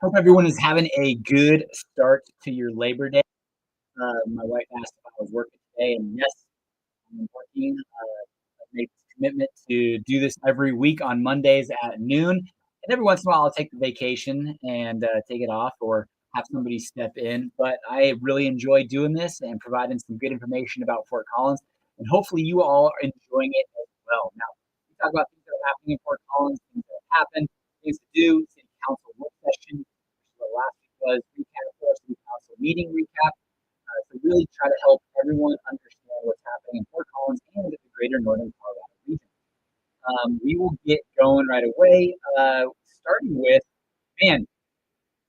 Hope everyone is having a good start to your Labor Day. My wife asked if I was working today, and yes, I'm working. I've made this commitment to do this every week on Mondays at noon. And every once in a while, I'll take the vacation and take it off or have somebody step in. But I really enjoy doing this and providing some good information about Fort Collins. And hopefully, you all are enjoying it as well. Now, we talk about things that are happening in Fort Collins, things that have happened, things to do, city council work session. So last week was recap for city council meeting recap. To really try to help everyone understand what's happening in Fort Collins and the greater northern Colorado region. We will get going right away, starting with, man,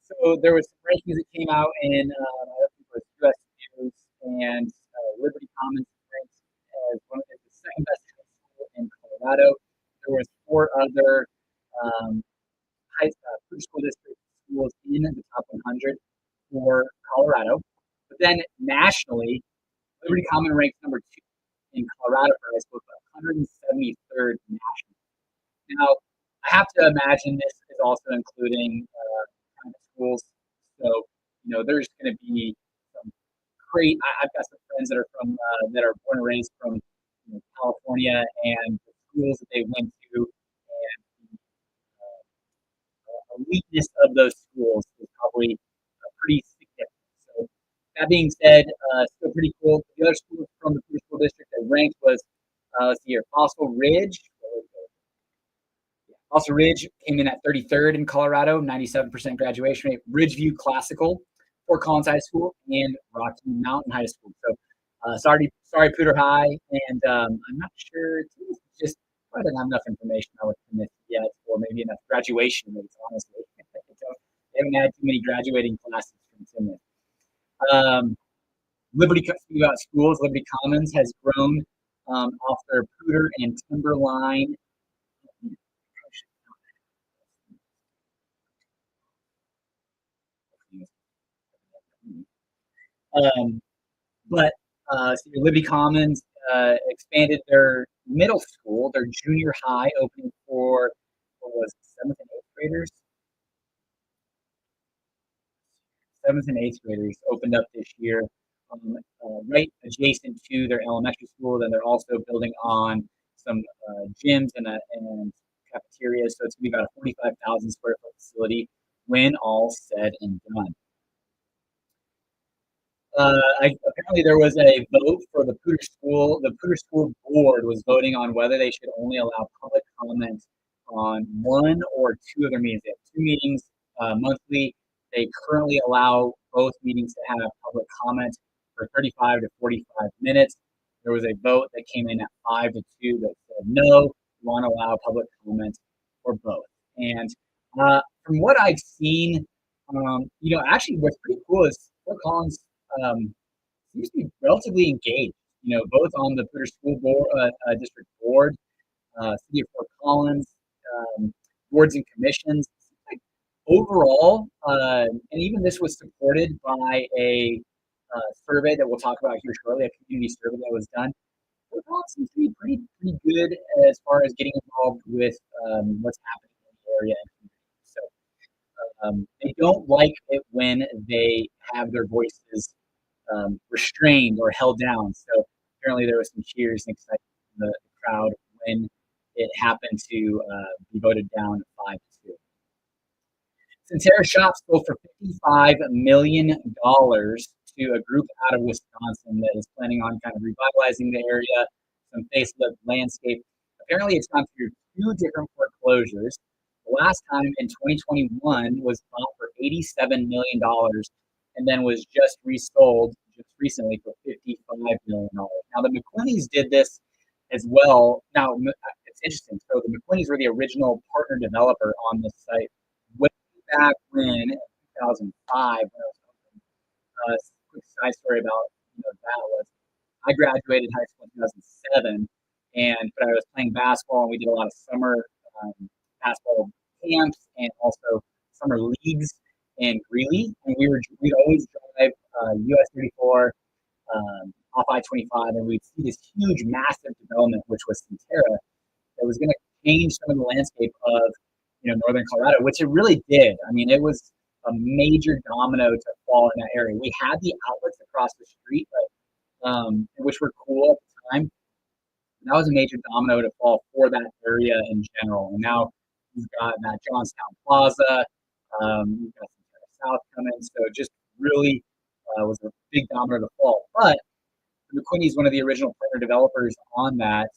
so there was some rankings that came out in, I think it was US News, and Liberty Commons ranked as the second best high school in Colorado. There was four other school district schools in the top 100 for Colorado. But then nationally, Liberty Common ranks number 2 in Colorado for high school, but 173rd nationally. Now, I have to imagine this is also including private schools. So, there's going to be some great. I've got some friends that are from that are born and raised from California, and the schools that they went to, and the eliteness of those schools is probably pretty significant. So, that being said, still pretty cool. The other school from the Pouder School District that ranked was, let's see here, Fossil Ridge. Fossil Ridge came in at 33rd in Colorado, 97% graduation rate. Ridgeview Classical, Fort Collins High School, and Rocky Mountain High School. So, sorry, Pouder High, and I'm not sure. Just I don't have enough information on what the yet, or maybe enough graduation rates. Honestly, they haven't had too many graduating classes from Timothy. Liberty schools, Liberty Commons has grown off their Pouder and Timberline. But Liberty Commons expanded their middle school, their junior high, opening for what was it, 7th and 8th graders. 7th and 8th graders opened up this year, right adjacent to their elementary school. Then they're also building on some gyms and cafeterias. So it's going to be about a 45,000 square foot facility when all said and done. Apparently there was a vote for the Pouder School. The Pouder School Board was voting on whether they should only allow public comment on one or two of their meetings. They have 2 meetings monthly. They currently allow both meetings to have public comment for 35 to 45 minutes. There was a vote that came in at 5 to 2 that said no, we want to allow public comment for both. And from what I've seen, actually what's pretty cool is Fort Collins seems to be relatively engaged, both on the Pouder School Board, District Board, City of Fort Collins, boards and commissions. Like overall, and even this was supported by a survey that we'll talk about here shortly, a community survey that was done. Fort Collins seems to be pretty good as far as getting involved with what's happening in the area. So they don't like it when they have their voices restrained or held down. So apparently there was some cheers and excitement from the crowd when it happened to be voted down 5 to 2. Centerra Shops sold for $55 million to a group out of Wisconsin that is planning on kind of revitalizing the area, some facelift landscape. Apparently it's gone through 2 different foreclosures. The last time in 2021 was bought for $87 million and then was just resold just recently for $55 million. Now, the McQuinney's did this as well. Now, it's interesting. So the McQuinney's were the original partner developer on this site way back when, in 2005, when it was open. Quick side story about that was I graduated high school in 2007, but I was playing basketball, and we did a lot of summer basketball camps and also summer leagues in Greeley, and we'd always drive US 34 off I-25, and we'd see this huge, massive development, which was Centerra, that was going to change some of the landscape of northern Colorado, which it really did. I mean, it was a major domino to fall in that area. We had the outlets across the street, but which were cool at the time. That was a major domino to fall for that area in general. And now you've got that Johnstown Plaza, you've got some South coming, so just really was a big domino to fall. But McQuinney is one of the original partner developers on that.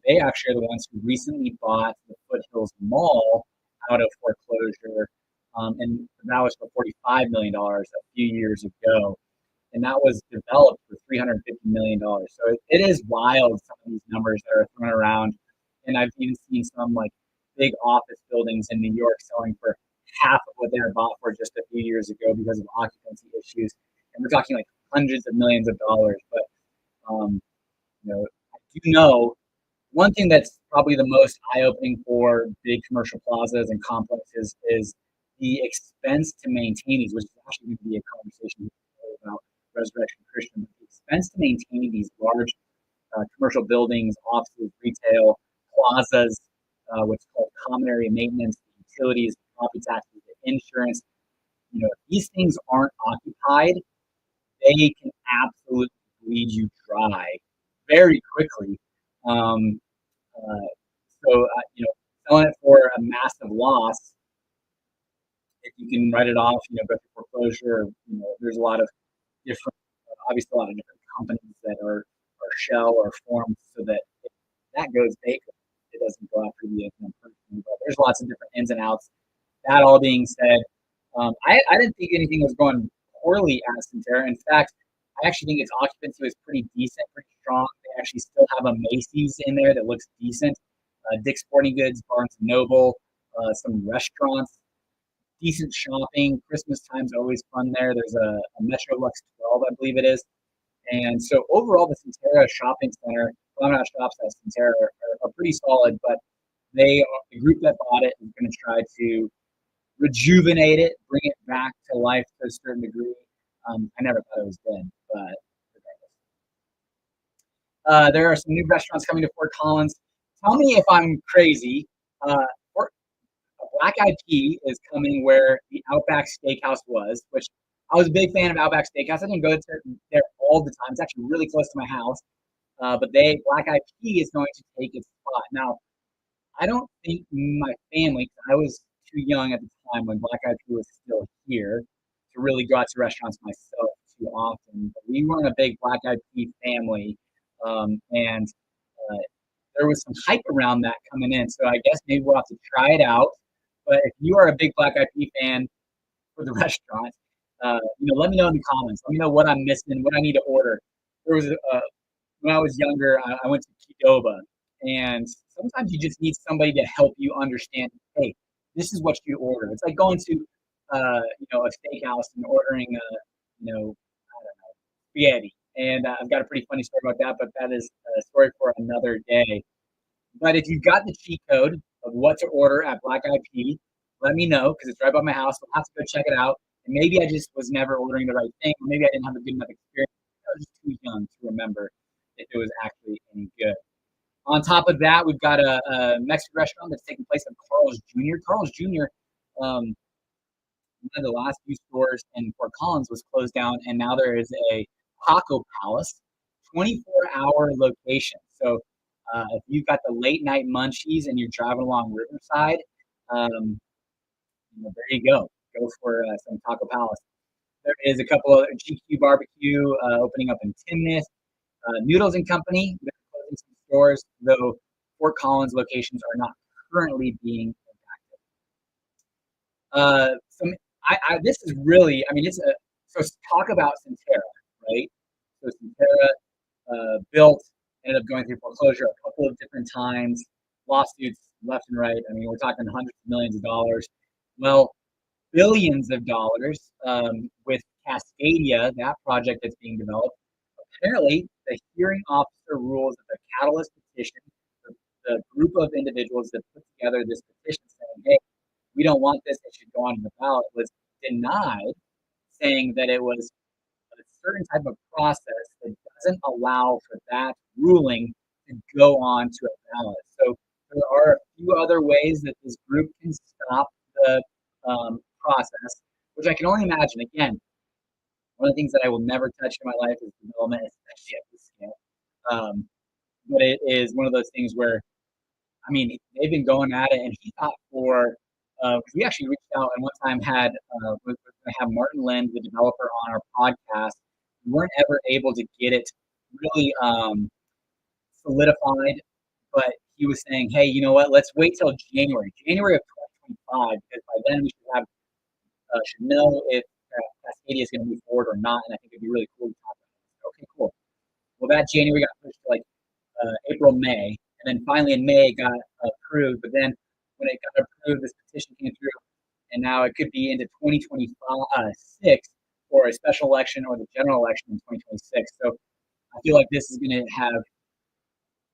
They actually are the ones who recently bought the Foothills Mall out of foreclosure, and that was for $45 million a few years ago. And that was developed for $350 million. So it is wild, some of these numbers that are thrown around. And I've even seen some like big office buildings in New York selling for half of what they were bought for just a few years ago because of occupancy issues. And we're talking like hundreds of millions of dollars. But I do know one thing that's probably the most eye-opening for big commercial plazas and complexes is the expense to maintain these, which is actually going to be a conversation about Resurrection Christian. The expense to maintain these large commercial buildings, offices, retail, plazas, what's called common area maintenance, the utilities, the property taxes, the insurance. If these things aren't occupied, they can absolutely bleed you dry very quickly. Selling it for a massive loss, if you can write it off, go through foreclosure. There's a lot of different, obviously a lot of different companies that are shell or formed so that if that goes vacant, it doesn't go after the person. But there's lots of different ins and outs. That all being said, I didn't think anything was going poorly at Centerra. In fact, I actually think its occupancy was pretty decent, pretty strong. They actually still have a Macy's in there that looks decent. Dick's Sporting Goods, Barnes & Noble, some restaurants, decent shopping. Christmas time's always fun there. There's a Metro Lux 12, I believe it is. And so overall, the Centerra Shopping Center, Promenade Shops at Centerra are pretty solid, but the group that bought it is going to try to rejuvenate it, bring it back to life to a certain degree. I never thought it was dead, but regardless. There are some new restaurants coming to Fort Collins. Tell me if I'm crazy. Black Eyed Pea is coming where the Outback Steakhouse was, which I was a big fan of Outback Steakhouse. I didn't go there all the time. It's actually really close to my house. But Black Eyed Pea is going to take its spot. Now, I don't think my family, I was too young at the time when Black Eyed Pea was still here to really go out to restaurants myself too often. But we weren't a big Black Eyed Pea family. And there was some hype around that coming in. So I guess maybe we'll have to try it out. But if you are a big Black Eyed Pea fan for the restaurant, let me know in the comments. Let me know what I'm missing, what I need to order. There was when I was younger, I went to Qdoba, and sometimes you just need somebody to help you understand. Hey, this is what you order. It's like going to a steakhouse and ordering I don't know, spaghetti. And I've got a pretty funny story about that, but that is a story for another day. But if you've got the cheat code of what to order at Black Eyed Pea, let me know because it's right by my house. I'll have to go check it out. And maybe I just was never ordering the right thing, or maybe I didn't have a good enough experience. I was just too young to remember if it was actually any good. On top of that, we've got a Mexican restaurant that's taking place at Carl's Jr. Carl's Jr., one of the last few stores in Fort Collins was closed down, and now there is a Taco Palace, 24-hour location. So if you've got the late night munchies and you're driving along Riverside, there you go. Go for some Taco Palace. There is a couple of GQ Barbecue opening up in Timnath. Noodles and Company, they're closing some stores, though Fort Collins locations are not currently being impacted. This is really, so talk about Centerra, right? So Centerra built, ended up going through foreclosure a couple of different times, lawsuits left and right. We're talking hundreds of millions of dollars. Well, billions of dollars with Cascadia, that project that's being developed. Apparently, the hearing officer rules that the catalyst petition, the group of individuals that put together this petition saying, hey, we don't want this, it should go on the ballot, was denied, saying that it was a certain type of process that doesn't allow for that ruling to go on to a ballot. So there are a few other ways that this group can stop the process, which I can only imagine. Again, one of the things that I will never touch in my life is development, especially at this scale. But it is one of those things where, I mean, they've been going at it, and he thought for, we actually reached out and one time had, was going to have Martin Lind, the developer, on our podcast. We weren't ever able to get it really solidified, but he was saying, hey, you know what? Let's wait till January of 2025, because by then we should know if Cascadia is going to move forward or not. And I think it'd be really cool to talk about it. Okay, cool. Well, that January got pushed to like April, May, and then finally in May it got approved. But then when it got approved, this petition came through, and now it could be into 2026 for a special election or the general election in 2026. So I feel like this is going to have,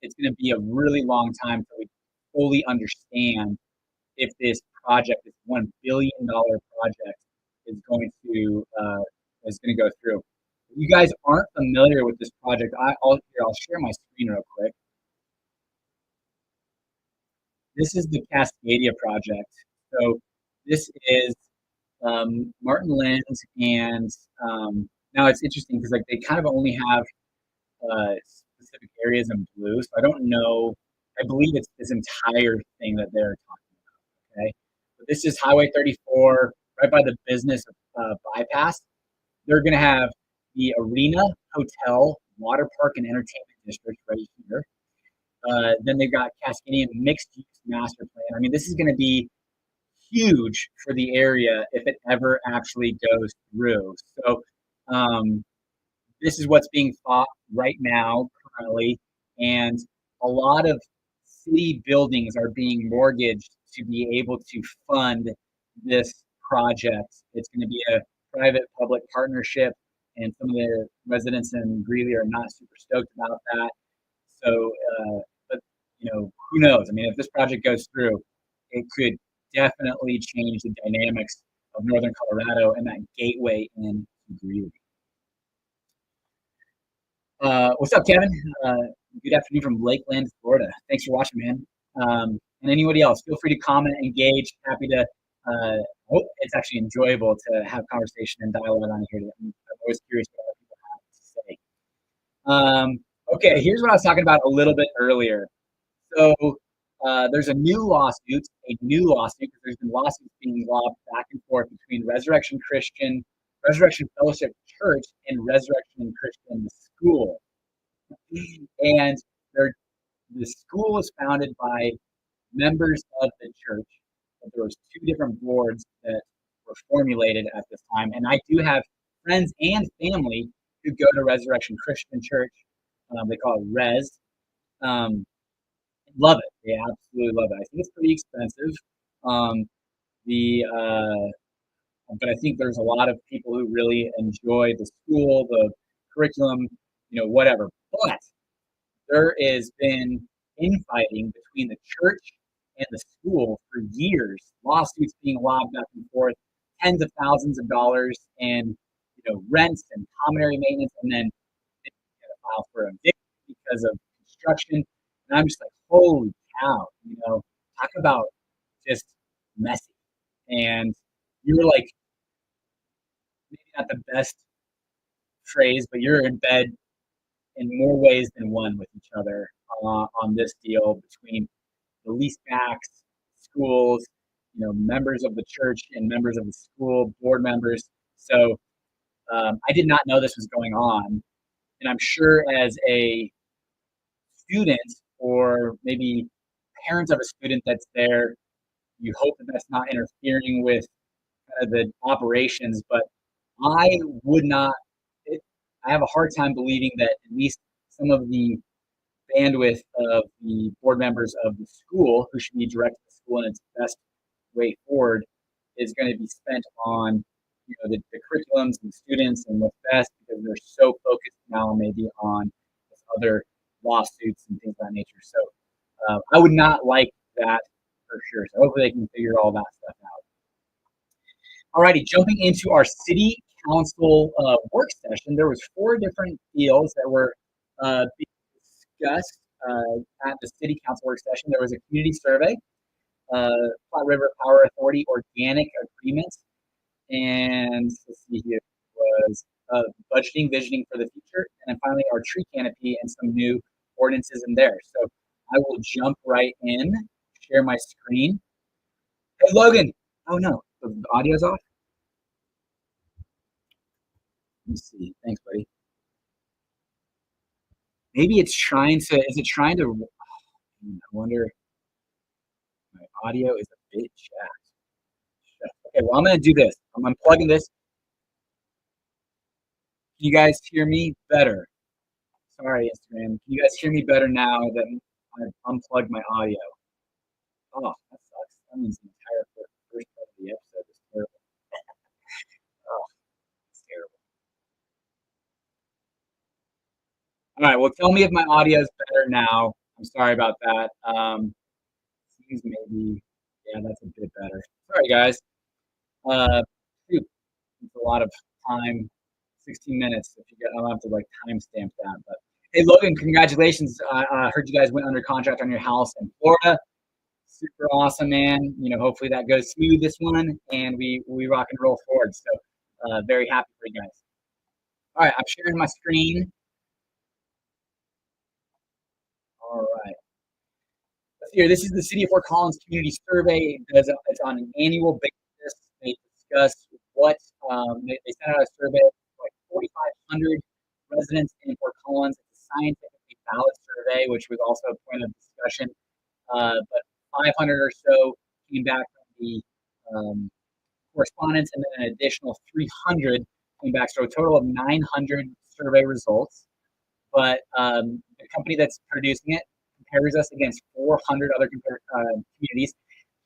it's going to be a really long time till we fully understand if this project, this $1 billion project, is going to go through. If you guys aren't familiar with this project, I'll share my screen real quick. This is the Cascadia project. So this is Martin Lind, and now it's interesting because like they kind of only have specific areas in blue. So I don't know. I believe it's this entire thing that they're talking about. Okay, but this is Highway 34, right by the business bypass. They're going to have the Arena Hotel, Water Park, and Entertainment District right here. Then they've got Cascadia Mixed Use Master Plan. I mean, this is going to be huge for the area if it ever actually goes through. So this is what's being thought right now, currently, and a lot of city buildings are being mortgaged to be able to fund this project. It's going to be a private-public partnership, and some of the residents in Greeley are not super stoked about that. So, but you know, who knows? I mean, if this project goes through, it could definitely change the dynamics of northern Colorado and that gateway in Greeley. What's up, Kevin? Good afternoon from Lakeland, Florida. Thanks for watching, man. And anybody else, feel free to comment, engage. Happy to. Hope it's actually enjoyable to have conversation and dialogue on here. I'm always curious what other people have to say. Okay, here's what I was talking about a little bit earlier. So there's a new lawsuit, because there's been lawsuits being lobbed back and forth between Resurrection Fellowship Church and Resurrection Christian School. And the school was founded by members of the church. But there was two different boards that were formulated at this time. And I do have friends and family who go to Resurrection Christian Church. They call it Res. Love it. They absolutely love it. I think it's pretty expensive. But I think there's a lot of people who really enjoy the school, the curriculum, whatever. But there has been infighting between the church and the school for years, lawsuits being lobbed back and forth, tens of thousands of dollars in rents and common area maintenance, and then they get a file for eviction because of construction. And I'm just like, holy cow, talk about just messy. And you were like, maybe not the best phrase, but you're in bed in more ways than one with each other on this deal between the leasebacks, schools, members of the church and members of the school, board members. So I did not know this was going on. And I'm sure as a student or maybe parent of a student that's there, you hope that that's not interfering with the operations. But I would not, I have a hard time believing that at least some of the bandwidth of the board members of the school, who should be directed to the school in its best way forward, is going to be spent on the curriculums and students and what's best, because they're so focused now maybe on this other lawsuits and things of that nature. So I would not like that for sure. So hopefully they can figure all that stuff out. Alrighty, jumping into our city council work session, there was 4 different deals that were being discussed at the city council work session. There was a community survey, Plat River Power Authority organic agreements, And let's see here was budgeting, visioning for the future, and then finally our tree canopy and some new ordinances in there. So I will jump right in, share my screen. Hey, Logan. Oh no, the audio's off. Let me see. Thanks, buddy. Maybe it's trying to. Is it trying to? I wonder. My audio is a bit jacked. Okay, well I'm gonna do this. I'm unplugging this. Can you guys hear me better? Sorry, Instagram. Can you guys hear me better now that I've unplugged my audio? Oh, that sucks. That means the entire first part of the episode is terrible. Oh, it's terrible. All right, well, tell me if my audio is better now. I'm sorry about that. Seems maybe, yeah, that's a bit better. Sorry, guys. Shoot, it's a lot of time. 16 minutes. If you get, I'll have to like timestamp that. But hey, Logan, congratulations! I heard you guys went under contract on your house in Florida. Super awesome, man. You know, hopefully that goes smooth this one, and we rock and roll forward. So, very happy for you guys. All right, I'm sharing my screen. All right. Let's see here. This is the City of Fort Collins Community Survey. It's on an annual basis. They discuss what they sent out a survey of like 4,500 residents in Fort Collins. It's a scientifically valid survey, which was also a point of discussion. But 500 or so came back from the correspondence, and then an additional 300 came back. So a total of 900 survey results. But the company that's producing it compares us against 400 other communities.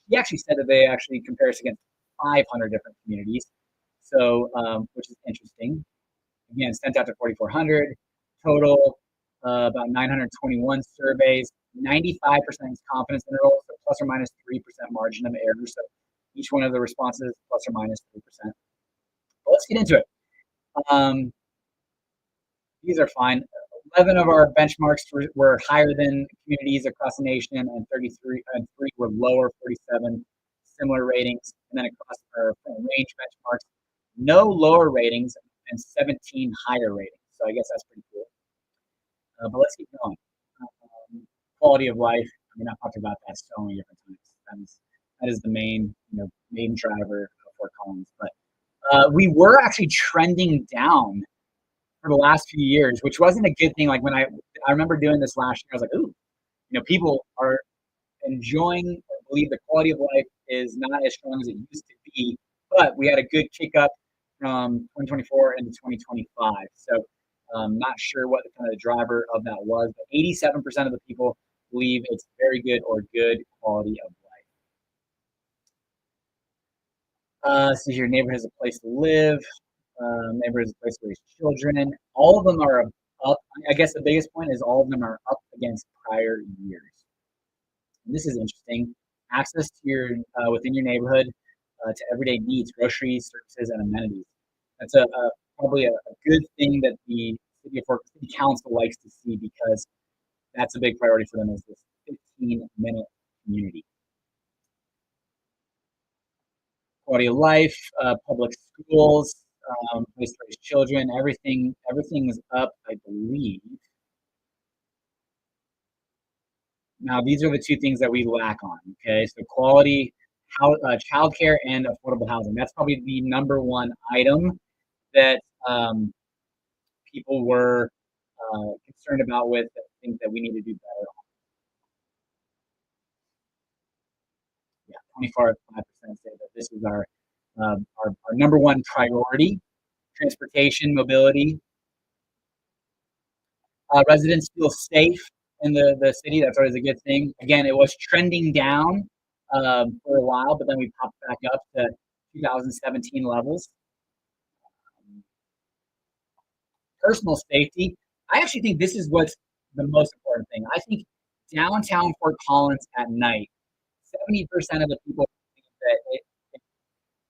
He actually said that they actually compare us against 500 different communities. So, which is interesting. Again, sent out to 4,400 total, about 921 surveys, 95% confidence interval, so plus or minus 3% margin of error. So each one of the responses plus or minus 3%. But let's get into it. These are fine. 11 of our benchmarks were higher than communities across the nation, and 33 and 3 were lower, 47 similar ratings. And then across our range benchmarks, no lower ratings and 17 higher ratings. So I guess that's pretty cool. But let's keep going. Quality of life. I mean, I've talked about that so many different times. That is the main, main driver of Fort Collins. But we were actually trending down for the last few years, which wasn't a good thing. Like when I remember doing this last year, I was like, ooh, people are enjoying or believe the quality of life is not as strong as it used to be. But we had a good kick up from 2024 into 2025. So not sure what the kind of driver of that was, but 87% of the people believe it's very good or good quality of life. So your neighborhood is a place to live. Neighborhood is a place to raise children. All of them are up. I guess the biggest point is all of them are up against prior years. And this is interesting. Access to your within your neighborhood to everyday needs, groceries, services, and amenities. That's probably a good thing that the City Council likes to see, because that's a big priority for them, is this 15-minute community. Quality of life, public schools, place to raise children, everything is up, I believe. Now, these are the two things that we lack on, okay? So quality, childcare, and affordable housing. That's probably the number one item that people were concerned about with, things that we need to do better on. Yeah, 25% say that this is our number one priority. Transportation, mobility. Residents feel safe in the city. That's always a good thing. Again, it was trending down for a while, but then we popped back up to 2017 levels. Personal safety. I actually think this is what's the most important thing. I think downtown Fort Collins at night, 70% of the people think that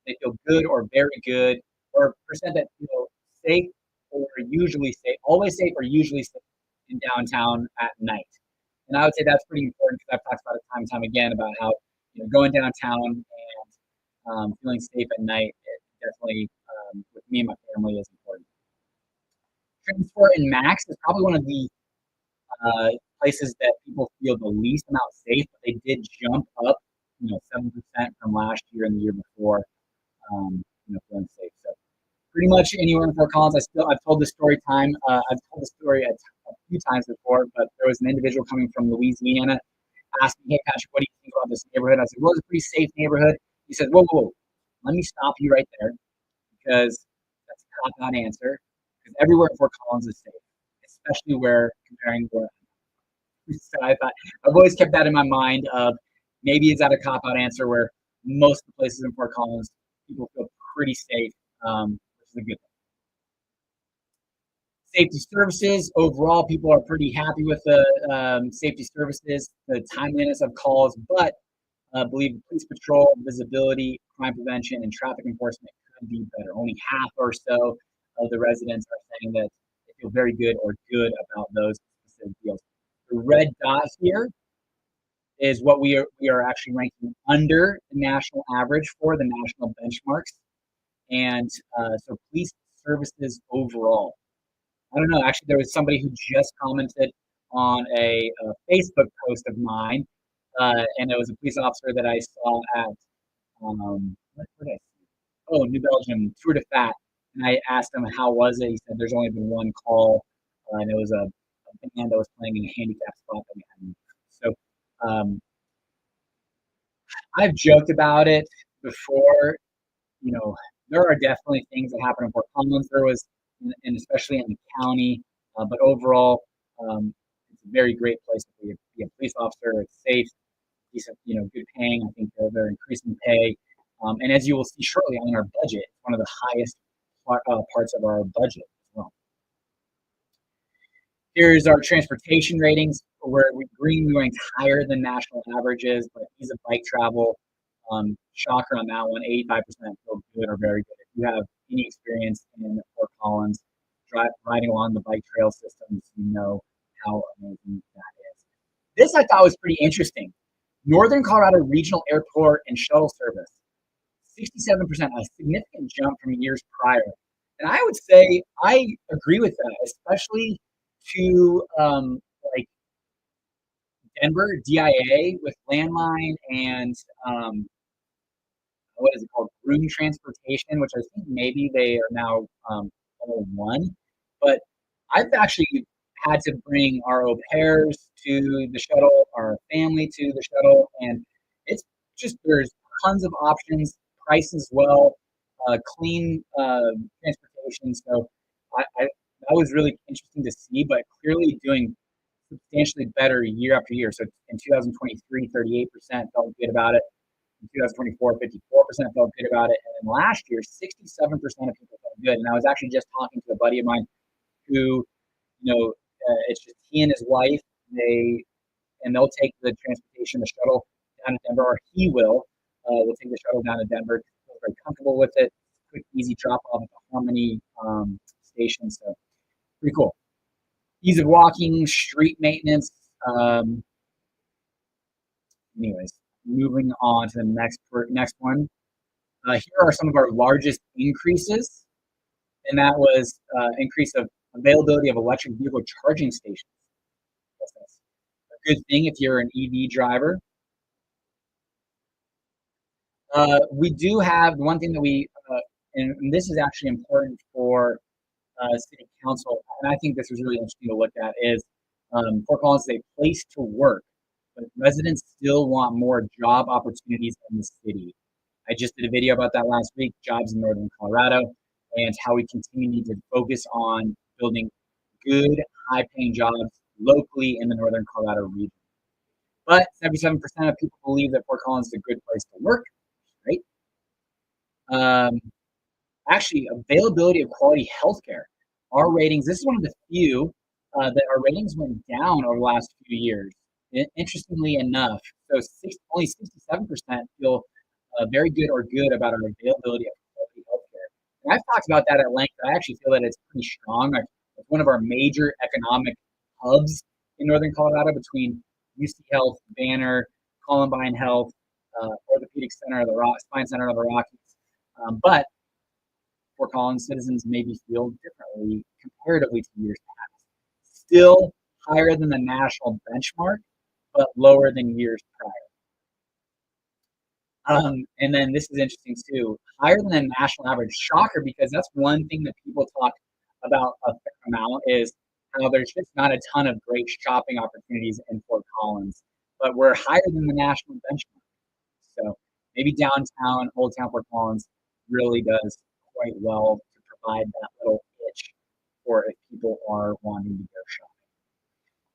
they feel good or very good, or percent that feel safe or usually safe, always safe or usually safe in downtown at night. And I would say that's pretty important, because I've talked about it time and time again about how going downtown and feeling safe at night, it family, with me and my family is important. Transport and Max is probably one of the places that people feel the least amount safe, but they did jump up, 7% from last year and the year before, feeling safe. So pretty much anywhere in Fort Collins, I've told this story I've told this story a few times before, but there was an individual coming from Louisiana asked me, "Hey, Patrick, what do you think about this neighborhood?" I said, "Well, it's a pretty safe neighborhood." He said, "Whoa, whoa, whoa. Let me stop you right there because that's a cop-out answer. Because everywhere in Fort Collins is safe, especially where comparing where." So I've always kept that in my mind of maybe is that a cop-out answer where most of the places in Fort Collins people feel pretty safe, which is a good thing. Safety services overall, people are pretty happy with the safety services, the timeliness of calls, but I believe police patrol, visibility, crime prevention, and traffic enforcement could be better. Only half or so of the residents are saying that they feel very good or good about those specific deals. The red dot here is what we are actually ranking under the national average for the national benchmarks, and so police services overall. I don't know. Actually, there was somebody who just commented on a Facebook post of mine, and it was a police officer that I saw at what did I see? Oh, New Belgium Tour de Fat, and I asked him how was it. He said there's only been one call, and it was a band that was playing in a handicap spot that we hadn't. So I've joked about it before. You know, there are definitely things that happen in Fort Collins. There was, and especially in the county, but overall, it's a very great place to be a police officer. It's safe, decent, good paying. I think they're increasing pay, and as you will see shortly on our budget, it's one of the highest parts of our budget as well. Here's our transportation ratings. Where green ranked higher than national averages, but ease of bike travel. Shocker on that one, 85% feel good or very good. If you have any experience in Fort Collins, riding along the bike trail systems, you know how amazing that is. This I thought was pretty interesting. Northern Colorado Regional Airport and Shuttle Service, 67%, a significant jump from years prior. And I would say I agree with that, especially to like Denver, DIA with landline and what is it called? Room transportation, which I think maybe they are now all one. But I've actually had to bring our au pairs to the shuttle, our family to the shuttle, and it's just there's tons of options, price as well, clean transportation. So that was really interesting to see, but clearly doing substantially better year after year. So in 2023, 38% felt good about it. In 2024, 54% felt good about it. And then last year, 67% of people felt good. And I was actually just talking to a buddy of mine who, it's just he and his wife. They'll take the transportation, the shuttle down to Denver, or he will. We'll take the shuttle down to Denver. He's very comfortable with it. Quick, easy drop off at the Harmony station. So pretty cool. Ease of walking, street maintenance. Anyways, moving on to the next one. Here are some of our largest increases, and that was increase of availability of electric vehicle charging stations. That's a good thing if you're an EV driver. We do have one thing that and this is actually important for city council, and I think this was really interesting to look at, is Fort Collins is a place to work, but residents still want more job opportunities in the city. I just did a video about that last week, jobs in Northern Colorado, and how we continue to focus on building good, high-paying jobs locally in the Northern Colorado region. But 77% of people believe that Fort Collins is a good place to work, right? Actually, availability of quality healthcare. Our ratings, this is one of the few that our ratings went down over the last few years. Interestingly enough, so only 67% feel very good or good about our availability of quality healthcare. And I've talked about that at length. I actually feel that it's pretty strong. It's one of our major economic hubs in Northern Colorado between UC Health, Banner, Columbine Health, Orthopedic Center of the Spine Center of the Rockies. But Fort Collins citizens maybe feel differently comparatively to years past. Still higher than the national benchmark, but lower than years prior. And then this is interesting too, higher than the national average. Shocker, because that's one thing that people talk about a fair amount is how there's just not a ton of great shopping opportunities in Fort Collins, but we're higher than the national benchmark. So maybe downtown, Old Town Fort Collins really does quite well to provide that little itch for if people are wanting to go shopping.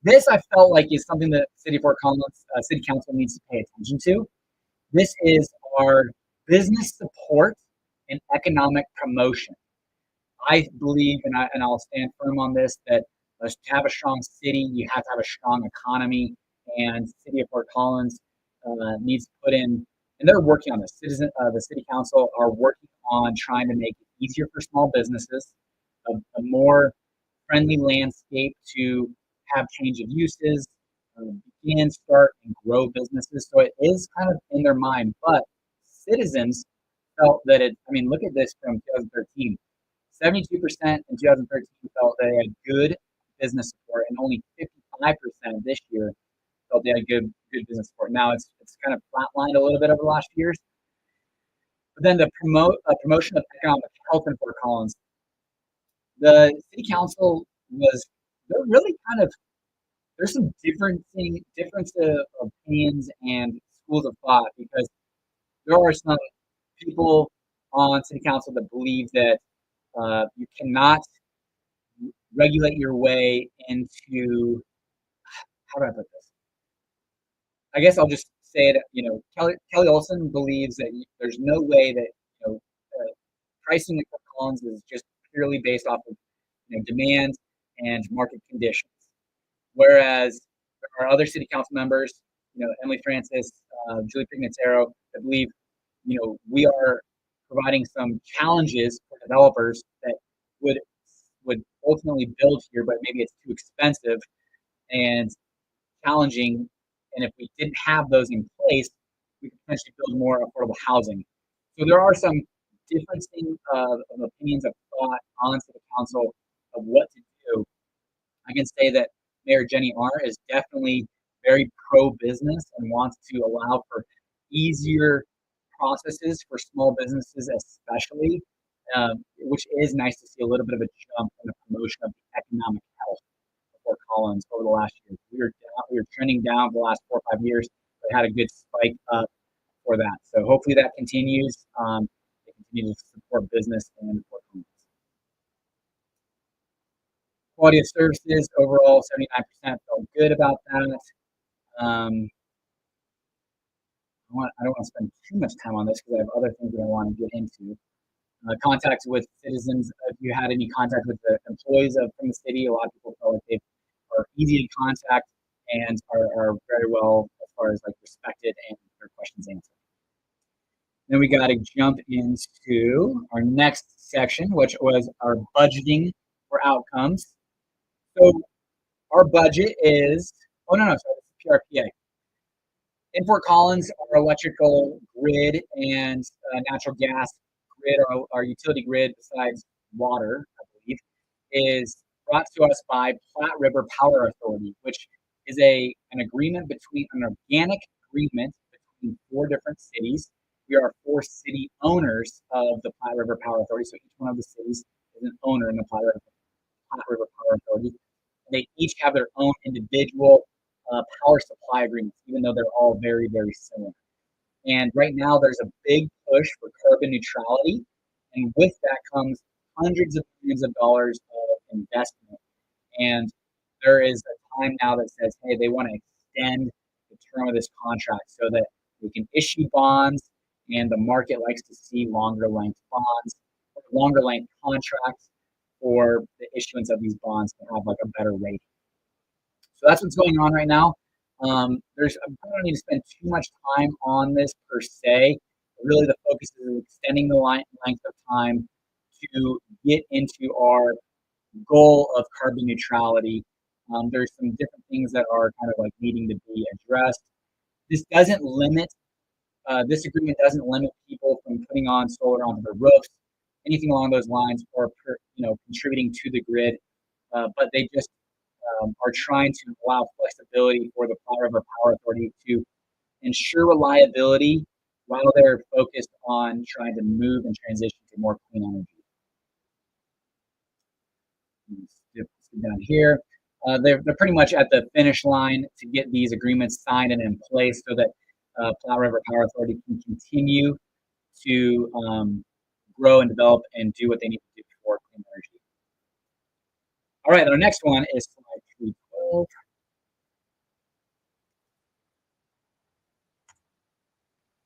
This I felt like is something that City of Fort Collins City Council needs to pay attention to. This is our business support and economic promotion. I believe, and I'll stand firm on this, that to have a strong city, you have to have a strong economy, and City of Fort Collins needs to put in, and they're working on this. The City Council are working on trying to make it easier for small businesses, a more friendly landscape to have change of uses, begin, start, and grow businesses. So it is kind of in their mind, but citizens felt that I mean, look at this from 2013. 72% in 2013 felt they had good business support, and only 55% this year felt they had good business support. Now it's kind of flatlined a little bit over the last few years. But then the promotion of economic health in Fort Collins, the city council they're really kind of, there's some difference of opinions and schools of thought, because there are some people on city council that believe that you cannot regulate your way into, how do I put this? I guess I'll just say it. Kelly Olson believes that there's no way that pricing at Fort Collins is just purely based off of demand and market conditions. Whereas there are other city council members, Emily Francis, Julie Pignataro, that believe, we are providing some challenges for developers that would ultimately build here, but maybe it's too expensive and challenging. And if we didn't have those in place, we could potentially build more affordable housing. So there are some differencing of opinions of thought on city council of what to do. I can say that Mayor Jenny Arndt is definitely very pro-business and wants to allow for easier processes for small businesses, especially, which is nice to see a little bit of a jump in the promotion of the economic health of Fort Collins over the last year. We were trending down for the last 4 or 5 years, but had a good spike up for that. So hopefully that continues. They continue to support business in Fort Collins. Quality of services overall, 79% felt good about that. I don't want to spend too much time on this because I have other things that I want to get into. Contacts with citizens. If you had any contact with the employees from the city, a lot of people felt like they are easy to contact and are very well, as far as respected and their questions answered. Then we got to jump into our next section, which was our budgeting for outcomes. So our budget is, sorry, PRPA. In Fort Collins, our electrical grid and natural gas grid, our utility grid, besides water, I believe, is brought to us by Plat River Power Authority, which is an organic agreement between 4 different cities. We are 4 city owners of the Plat River Power Authority, so each one of the cities is an owner in the Plat River Power Authority. They each have their own individual power supply agreements, even though they're all very, very similar. And right now, there's a big push for carbon neutrality, and with that comes hundreds of millions of dollars of investment. And there is a time now that says, hey, they want to extend the term of this contract so that we can issue bonds, and the market likes to see longer length bonds, longer length contracts for the issuance of these bonds to have a better rating. So that's what's going on right now. I don't need to spend too much time on this per se. Really, the focus is extending the length of time to get into our goal of carbon neutrality. There's some different things that are kind of needing to be addressed. This agreement doesn't limit people from putting on solar onto their roofs. anything along those lines, or contributing to the grid. But they just are trying to allow flexibility for the Plat River Power Authority to ensure reliability while they're focused on trying to move and transition to more clean energy. Skip down here. They're pretty much at the finish line to get these agreements signed and in place so that Plat River Power Authority can continue to grow and develop and do what they need to do for clean energy. All right, our next one is slide 312.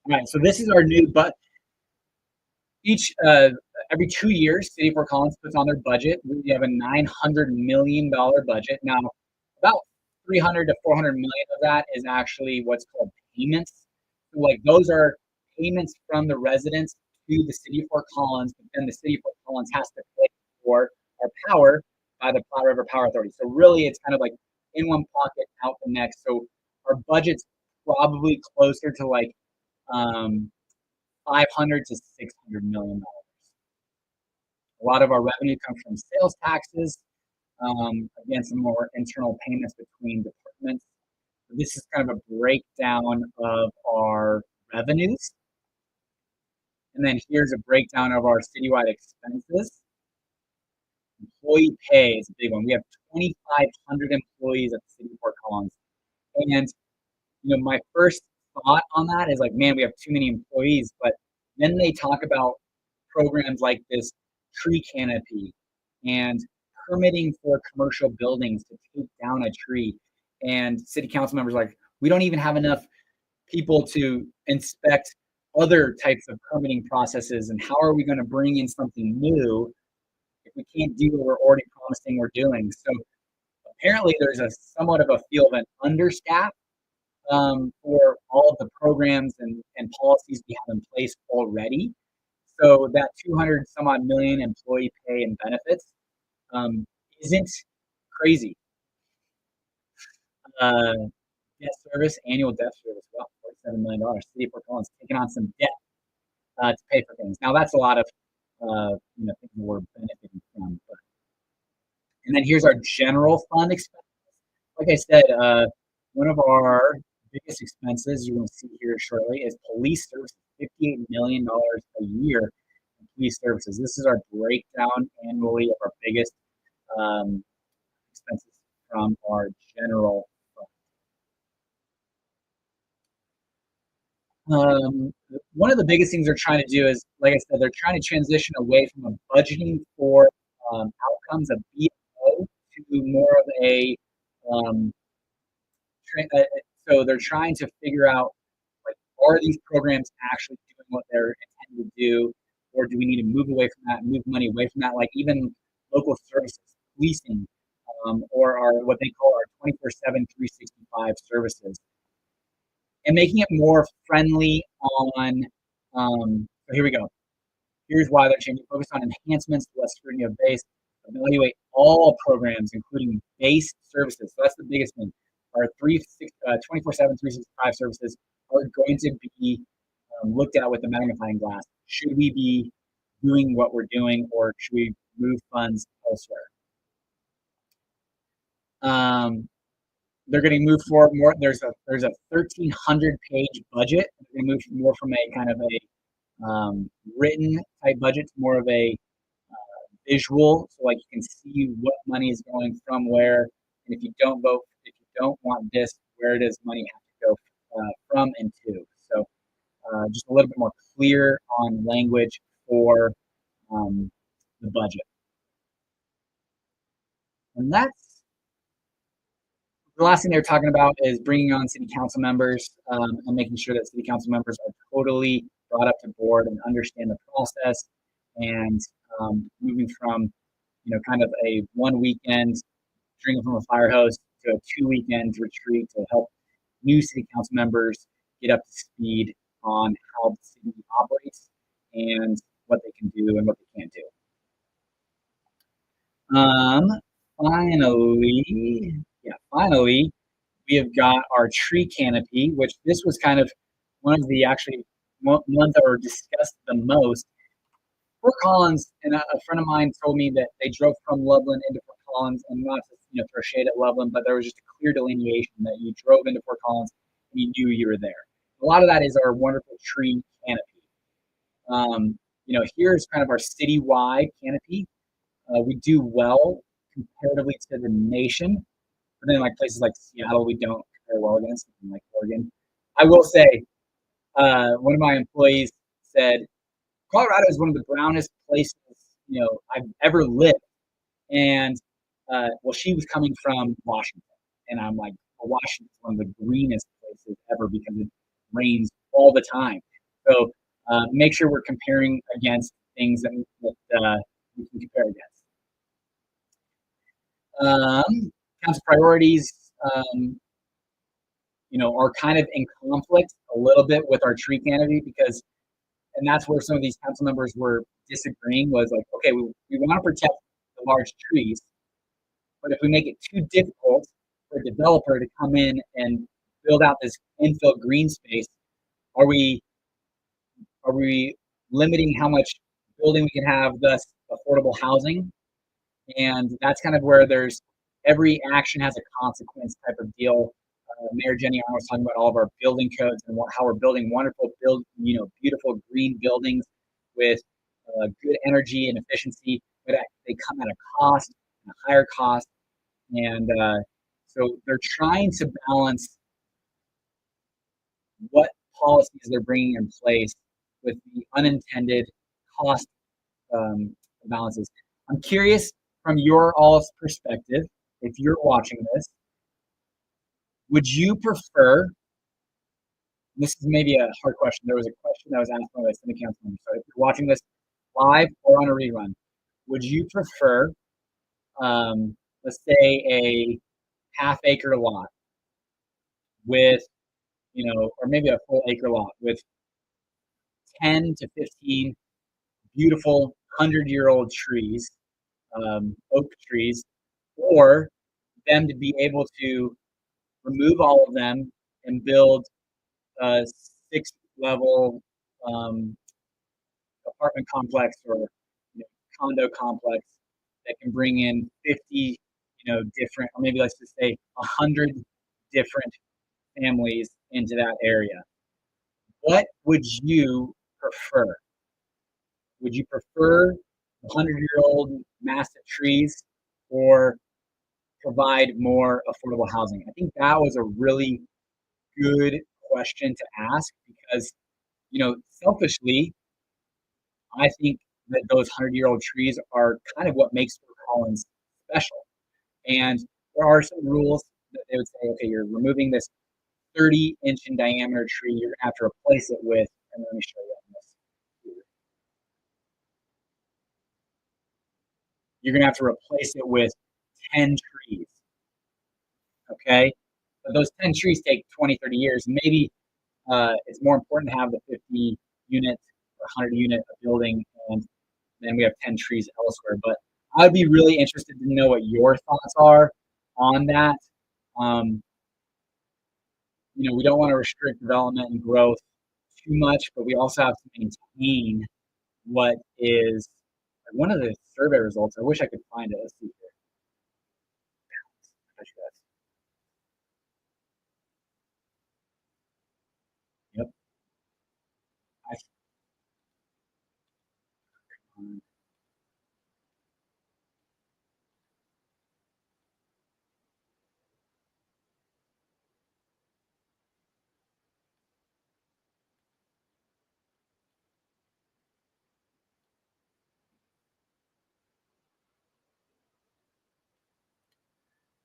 All right, so this is our new, but every 2 years, City of Fort Collins puts on their budget. We have a $900 million budget. Now, about 300 to 400 million of that is actually what's called payments. So, like, those are payments from the residents to the City of Fort Collins, but then the City of Fort Collins has to pay for our power by the Plat River Power Authority. So really, it's kind of like in one pocket, out the next. So our budget's probably closer to like 500 to 600 million dollars. A lot of our revenue comes from sales taxes. Again, some more internal payments between departments. This is kind of a breakdown of our revenues. And then here's a breakdown of our citywide expenses. Employee pay is a big one. We have 2,500 employees at the City of Fort Collins. And, my first thought on that is like, man, we have too many employees. But then they talk about programs like this tree canopy and permitting for commercial buildings to take down a tree. And city council members are like, we don't even have enough people to inspect other types of permitting processes. And how are we going to bring in something new if we can't do what we're already promising we're doing? So apparently there's a somewhat of a feel of an understaff for all of the programs and policies we have in place already. So that 200 some odd million employee pay and benefits isn't crazy. Debt service, annual debt service, well, $47 million. City of Fort Collins taking on some debt to pay for things. Now that's a lot of things we're benefiting from. And then here's our general fund expenses. Like I said, one of our biggest expenses you're going to see here shortly is police services. $58 million a year in police services. This is our breakdown annually of our biggest expenses from our general fund. One of the biggest things they're trying to do is, like I said, they're trying to transition away from a budgeting for outcomes, a BO, to more of a so they're trying to figure out, like, are these programs actually doing what they're intended to do, or do we need to move away from that, move money away from that? Like even local services, policing, or our what they call our 24/7, 365 services, and making it more friendly on. So here we go. Here's why they're changing. Focus on enhancements, less scrutiny of base. Evaluate all programs, including base services. So that's the biggest thing. Our 24/7, 365 services are going to be looked at with a magnifying glass. Should we be doing what we're doing, or should we move funds elsewhere? They're going to move forward more. There's a 1,300-page budget. They're going to move more from a kind of a written type budget to more of a visual, so like you can see what money is going from where, and if you don't want this, where does money have to go from and to? So just a little bit more clear on language for the budget. And that's the last thing they're talking about is bringing on city council members and making sure that city council members are totally brought up to board and understand the process, and moving from kind of a one weekend drinking from a fire hose to a 2 weekend retreat to help new city council members get up to speed on how the city operates and what they can do and what they can't do. Finally, we have got our tree canopy, which this was kind of one of the actually ones that were discussed the most. Fort Collins, and a friend of mine told me that they drove from Loveland into Fort Collins, and not to throw shade at Loveland, but there was just a clear delineation that you drove into Fort Collins and you knew you were there. A lot of that is our wonderful tree canopy. Here's kind of our citywide canopy. We do well comparatively to the nation, but then like places like Seattle, we don't compare well against, like Oregon. I will say, one of my employees said Colorado is one of the brownest places I've ever lived, and well, she was coming from Washington, and I'm like, well, Washington's one of the greenest places ever because it rains all the time. So make sure we're comparing against things that we can compare against. Council priorities, are kind of in conflict a little bit with our tree canopy because, and that's where some of these council members were disagreeing was like, okay, we want to protect the large trees, but if we make it too difficult for a developer to come in and build out this infill green space, are we limiting how much building we can have, thus affordable housing? And that's kind of where there's every action has a consequence type of deal. Mayor Jenny Arnold was talking about all of our building codes and how we're building wonderful, beautiful green buildings with good energy and efficiency, but they come at a cost, a higher cost, and so they're trying to balance what policies they're bringing in place with the unintended cost balances. I'm curious from your all's perspective, if you're watching this, would you prefer? This is maybe a hard question. There was a question that was asked by the Senate council member. So if you're watching this live or on a rerun, would you prefer, let's say, a half-acre lot with, or maybe a full acre lot with 10 to 15 beautiful 100-year-old trees, oak trees, or them to be able to remove all of them and build a 6-level apartment complex or condo complex that can bring in 50, different, or maybe let's just say 100 different families into that area. What would you prefer? Would you prefer 100-year-old massive trees or provide more affordable housing? I think that was a really good question to ask because, selfishly, I think that those 100-year-old trees are kind of what makes Fort Collins special. And there are some rules that they would say, okay, you're removing this 30-inch in diameter tree, you're going to have to replace it with, and let me show you on this. You're going to have to replace it with 10 trees. Okay? But those 10 trees take 20, 30 years. Maybe it's more important to have the 50 unit or 100 unit building, and then we have 10 trees elsewhere. But I'd be really interested to know what your thoughts are on that. We don't want to restrict development and growth too much, but we also have to maintain what is one of the survey results. I wish I could find it. Let's see here. Yep.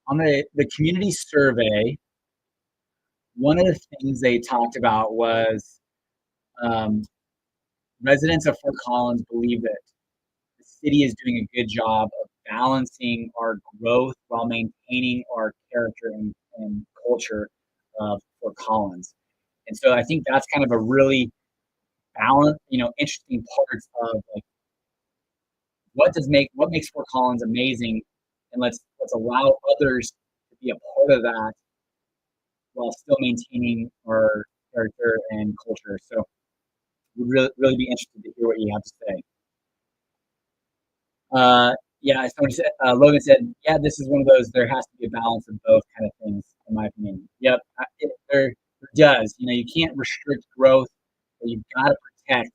On the community survey, one of the things they talked about was residents of Fort Collins believe that the city is doing a good job of balancing our growth while maintaining our character and culture of Fort Collins. And so I think that's kind of a really interesting parts of like what makes Fort Collins amazing, and let's allow others to be a part of that while still maintaining our character and culture. So we'd really be interested to hear what you have to say. Yeah, Logan said, yeah, this is one of those, there has to be a balance of both kind of things, in my opinion. Yep, there does. You can't restrict growth, but you've got to protect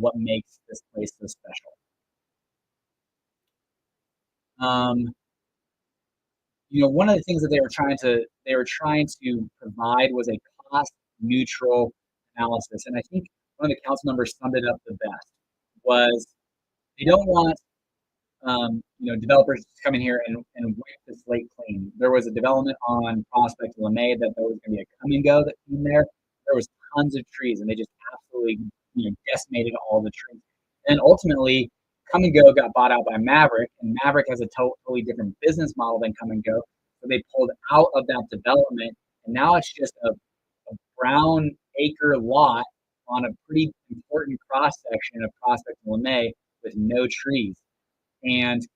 what makes this place so special. Um, one of the things that they were trying to provide was a cost neutral analysis, and I think one of the council members summed it up the best. Was they don't want developers to come in here and wipe the slate clean. There was a development on Prospect LeMay that there was going to be a come and go that came there. There was tons of trees, and they just absolutely decimated all the trees. And ultimately, Come and Go got bought out by Maverick, and Maverick has a totally different business model than Come and Go. So they pulled out of that development, and now it's just a brown acre lot on a pretty important cross section of Prospect and LeMay with no trees. And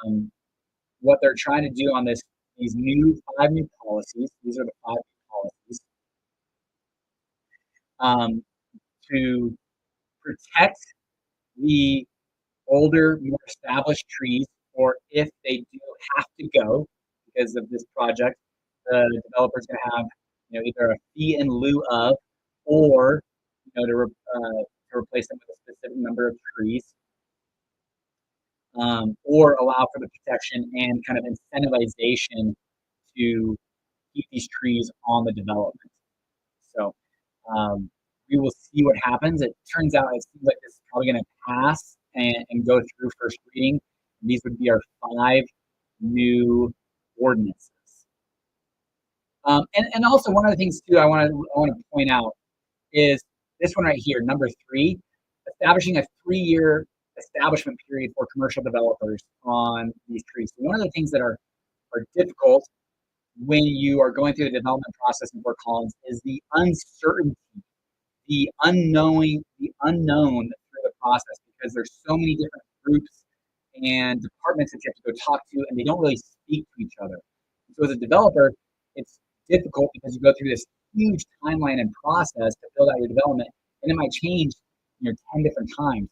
um, what they're trying to do on these five new policies, these are the five new policies, to protect the older, more established trees, or if they do have to go because of this project, the developer's going to have either a fee in lieu of, or to replace them with a specific number of trees, or allow for the protection and kind of incentivization to keep these trees on the development. So we will see what happens. It turns out it seems like this is probably going to pass and go through first reading. And these would be our 5 new ordinances. And also one of the things too I want to point out is this one right here, number 3, establishing a 3-year establishment period for commercial developers on these trees. So one of the things that are difficult when you are going through the development process in Fort Collins is the uncertainty, the unknown through the process, because there's so many different groups and departments that you have to go talk to, and they don't really speak to each other. So as a developer, it's difficult because you go through this huge timeline and process to build out your development, and it might change 10 different times.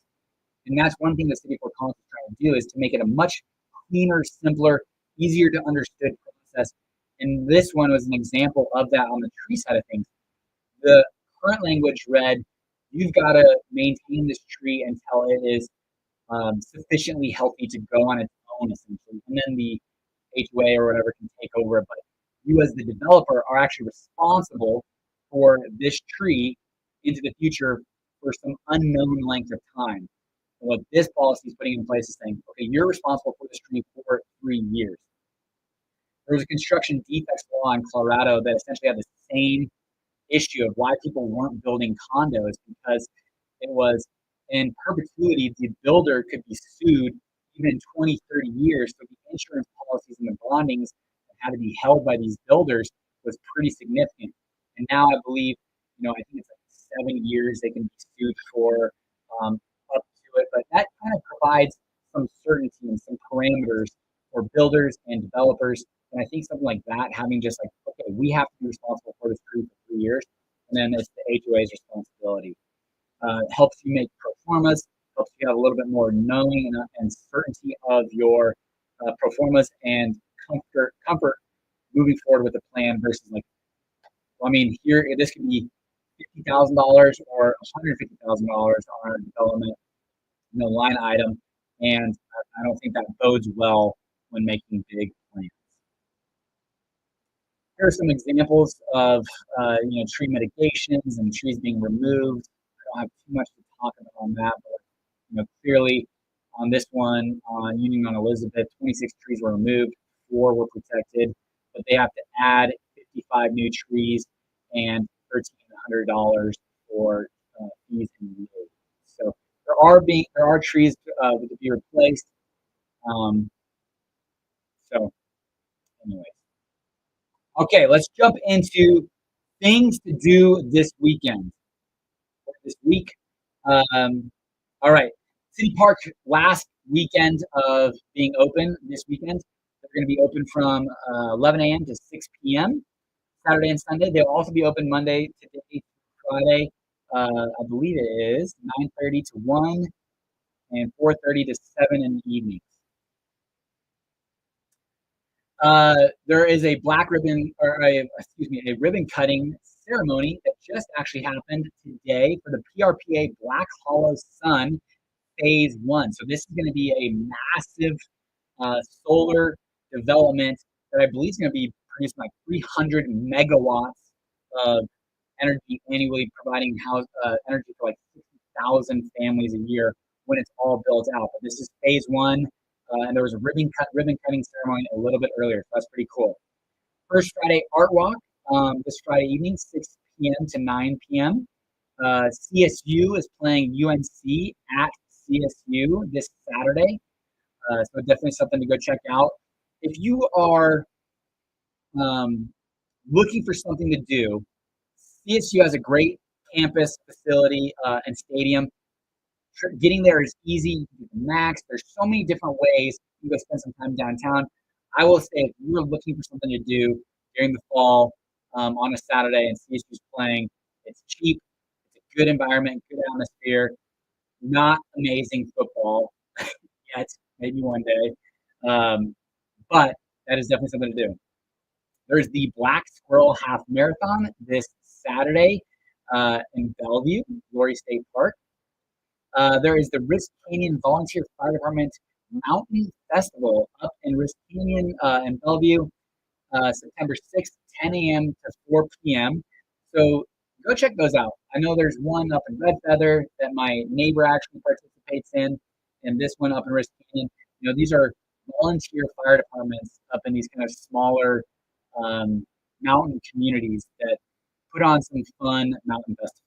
And that's one thing the city of Fort Collins is trying to do, is to make it a much cleaner, simpler, easier to understand process. And this one was an example of that on the tree side of things. The current language read, you've got to maintain this tree until it is sufficiently healthy to go on its own, essentially. And then the HOA or whatever can take over it. But you as the developer are actually responsible for this tree into the future for some unknown length of time. And what this policy is putting in place is saying, okay, you're responsible for this tree for 3 years. There was a construction defects law in Colorado that essentially had the same issue of why people weren't building condos, because it was in perpetuity, the builder could be sued even in 20, 30 years. So the insurance policies and the bondings that had to be held by these builders was pretty significant. And now I believe, I think it's like 7 years they can be sued for up to it. But that kind of provides some certainty and some parameters for builders and developers. And I think something like that, having just like, okay, we have to be responsible for this tree for 3 years, and then it's the HOA's responsibility. Helps you make pro formas, helps you have a little bit more knowing and certainty of your pro formas and comfort moving forward with the plan versus like, well, I mean, here this could be $50,000 or $150,000 on our development, line item, and I don't think that bodes well when making big plans. Here are some examples of tree mitigations and trees being removed. I don't have too much to talk about on that, but clearly on this one on Union on Elizabeth, 26 trees were removed, 4 were protected, but they have to add 55 new trees and $1,300 for fees and lieu. So there are trees to be replaced. So, anyways. Okay, let's jump into things to do this weekend. This week, all right. City Park last weekend of being open this weekend. They're going to be open from 11 a.m. to 6 p.m. Saturday and Sunday. They'll also be open Monday to Friday. I believe it is 9:30 to 1, and 4:30 to 7 in the evening. There is a black ribbon, or a ribbon cutting ceremony that just actually happened today for the PRPA Black Hollow Sun Phase 1. So this is going to be a massive solar development that I believe is going to be producing like 300 megawatts of energy annually, providing energy for like 60,000 families a year when it's all built out. But this is Phase 1. And there was a ribbon cutting ceremony a little bit earlier, so that's pretty cool. First Friday Art Walk this Friday evening, 6 p.m. to 9 p.m. CSU is playing UNC at CSU this Saturday, so definitely something to go check out. If you are looking for something to do, CSU has a great campus facility and stadium. Getting there is easy. Max, there's so many different ways you can go spend some time downtown. I will say, if you're looking for something to do during the fall on a Saturday and CSU's playing, it's cheap, it's a good environment, good atmosphere, not amazing football yet, maybe one day, but that is definitely something to do. There's the Black Squirrel Half Marathon this Saturday in Bellevue, Glory State Park. There is the Risk Canyon Volunteer Fire Department Mountain Festival up in Risk Canyon in Bellevue, September 6th, 10 a.m. to 4 p.m. So go check those out. I know there's one up in Red Feather that my neighbor actually participates in, and this one up in Risk Canyon. You know, these are volunteer fire departments up in these kind of smaller mountain communities that put on some fun mountain festivals.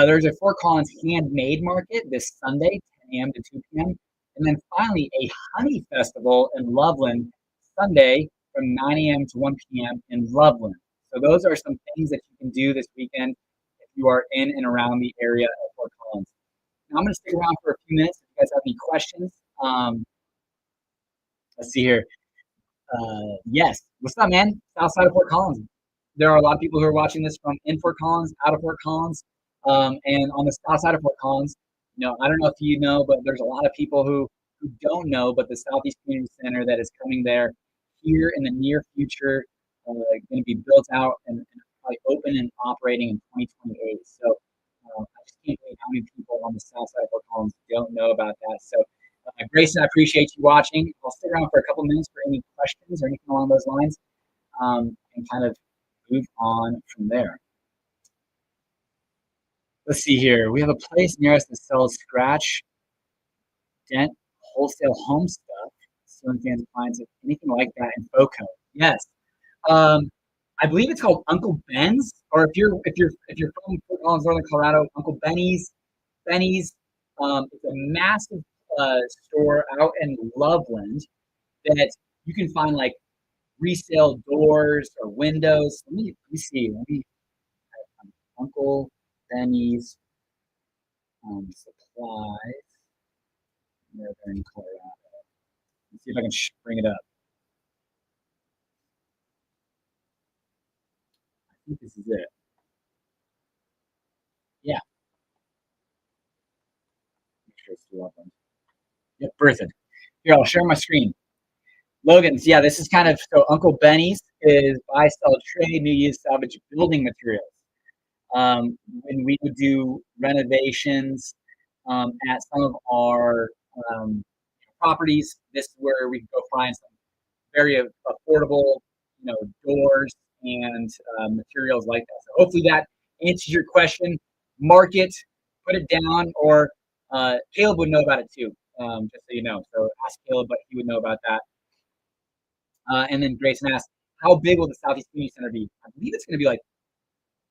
There's a Fort Collins handmade market this Sunday, 10 a.m. to 2 p.m. And then finally, a honey festival in Loveland, Sunday from 9 a.m. to 1 p.m. in Loveland. So those are some things that you can do this weekend if you are in and around the area of Fort Collins. Now, I'm going to stick around for a few minutes if you guys have any questions. Let's see here. Yes. What's up, man? South side of Fort Collins. There are a lot of people who are watching this from in Fort Collins, out of Fort Collins. And on the south side of Fort Collins, you know, I don't know if you know, but there's a lot of people who don't know, but the Southeast Community Center that is coming there here in the near future, going to be built out and probably open and operating in 2028. So I just can't believe how many people on the south side of Fort Collins don't know about that. So Grayson, I appreciate you watching. I'll stick around for a couple minutes for any questions or anything along those lines, and kind of move on from there. Let's see here. We have a place near us that sells scratch, dent, wholesale home stuff, ceiling fans, appliances, anything like that in FOCO. Yes. I believe it's called Uncle Ben's, or if you're from Fort Collins, Northern Colorado, Uncle Benny's. It's a massive store out in Loveland that you can find like resale doors or windows. Let me see. Uncle Benny's supplies. They're in Colorado. Let's see if I can bring it up. I think this is it. Yeah. Make sure it's still up. Yep, Bertha. Here, I'll share my screen. Logan's, yeah, this is kind of, so Uncle Benny's is buy, sell, trade, new use, salvage building materials. When we would do renovations at some of our properties, this is where we can go find some very affordable, you know, doors and materials like that. So hopefully that answers your question. Mark it, put it down, or Caleb would know about it too, just so you know. So ask Caleb, but he would know about that. And then Grayson asked, how big will the Southeast Community Center be? I believe it's going to be like,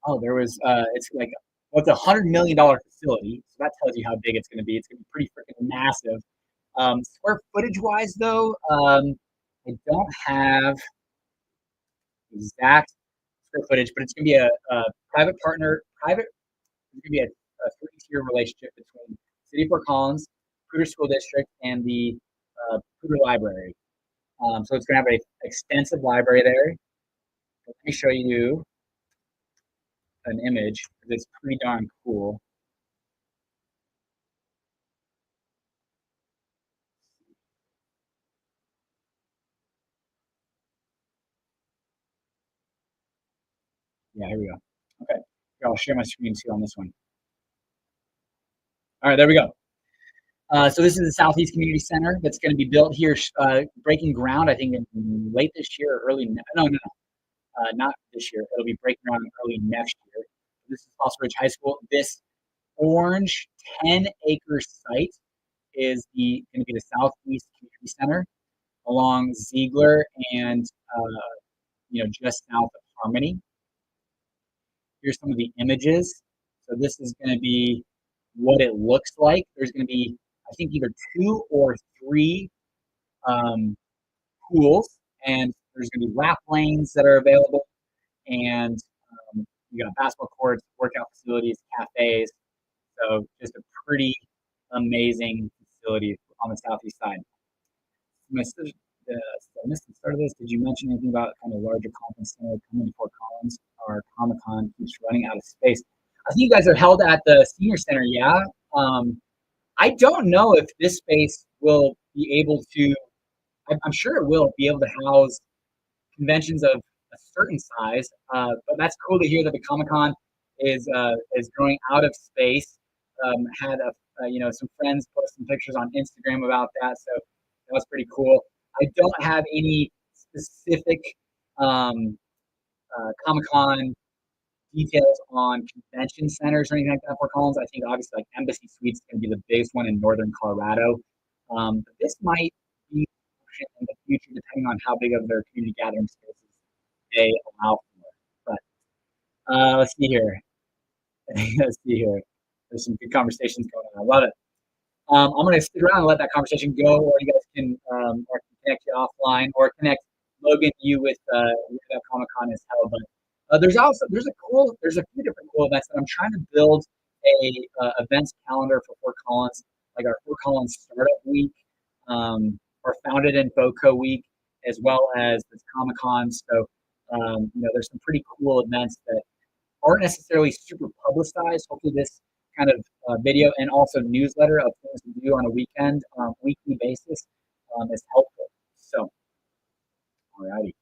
it's like, well, it's $100 million facility. So that tells you how big it's going to be. It's going to be pretty freaking massive. Square footage wise, though, I don't have exact square footage, but it's going to be a private partner, it's going to be a three-tier relationship between City of Fort Collins, Pouder School District, and the Pouder Library. So it's going to have an extensive library there. Let me show you an image. It's pretty darn cool. Yeah, here we go. Okay, here, I'll share my screen too on this one. All right, there we go. So this is the Southeast Community Center that's going to be built here, breaking ground, I think, in late this year or early, no, not this year. It'll be breaking ground early next year. This is Fossil Ridge High School. This orange 10-acre site is going to be the Southeast Community Center along Ziegler and, just south of Harmony. Here's some of the images. So this is going to be what it looks like. There's going to be, I think, either 2 or 3 pools, and there's going to be lap lanes that are available, and you got basketball courts, workout facilities, cafes. So just a pretty amazing facility on the southeast side. I missed the start of this. Did you mention anything about kind of larger conference center coming to Fort Collins? Our Comic-Con keeps running out of space. I think you guys are held at the Senior Center, yeah? I don't know if this space will be able to, I'm sure it will be able to house conventions of a certain size, but that's cool to hear that the Comic-Con is growing out of space. Had some friends post some pictures on Instagram about that, so that was pretty cool. I don't have any specific Comic-Con details on convention centers or anything like that for Collins. I think obviously like Embassy Suites is going to be the biggest one in northern Colorado. But this might be an option in the future depending on how big of their community gathering spaces they allow for. But let's see here. There's some good conversations going on. I love it. I'm going to stick around and let that conversation go, or you guys can connect you offline, or connect Logan you with where that Comic-Con is held. But there's a few different cool events that I'm trying to build a events calendar for Fort Collins, like our Fort Collins Startup Week, or Founded in FOCO Week, as well as this Comic-Con. So there's some pretty cool events that aren't necessarily super publicized. Hopefully this kind of video and also newsletter of things to do on a weekly basis is helpful. So, alrighty.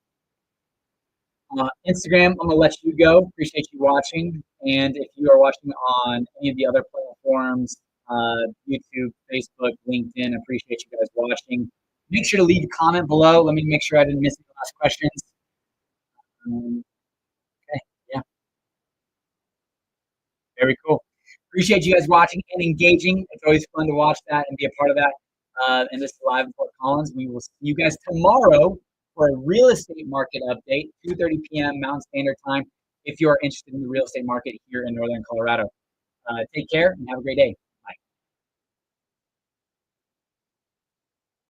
Instagram, I'm gonna let you go. Appreciate you watching. And if you are watching on any of the other platforms, YouTube, Facebook, LinkedIn, appreciate you guys watching. Make sure to leave a comment below. Let me make sure I didn't miss any last questions. Okay, yeah. Very cool. Appreciate you guys watching and engaging. It's always fun to watch that and be a part of that. And this is live in Fort Collins. We will see you guys tomorrow for a real estate market update, 2:30 p.m. Mountain Standard Time, if you are interested in the real estate market here in Northern Colorado. Take care and have a great day.